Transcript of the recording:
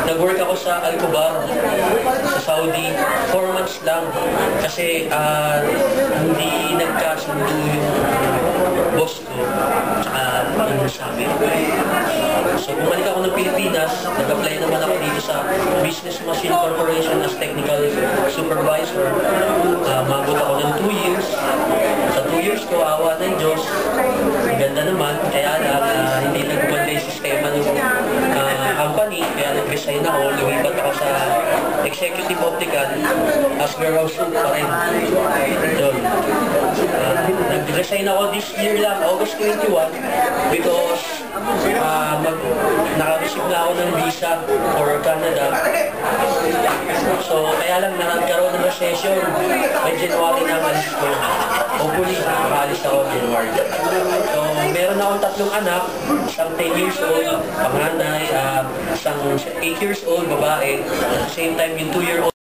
nag-work ako sa Alcobar, sa Saudi, 4 months lang. Kasi hindi nagkasundo yung boss ko, tsaka yung sabi. So bumalik ako ng Pilipinas, nag-apply naman ako dito sa Business Machine Corporation as Technical Supervisor. Mabot ako ng 2 years. Sa 2 years ko, awa ng Diyos, ganda naman, kaya lang hindi nagumanda yung sistema ng company, kaya nag-resign ako, lumipat ako sa Executive Optical as warehouse room pa rin. Yun. Nag-resign ako this year lang, August 21, because naka-receive na ako ng visa for Canada. So, kaya lang nagkaroon ng recession. May January na alis ko. Hopefully, makalis ako January. So, meron akong 3 anak, isang 10 years old, panganay, isang 8 years old, babae, at the same time yung 2-year-old.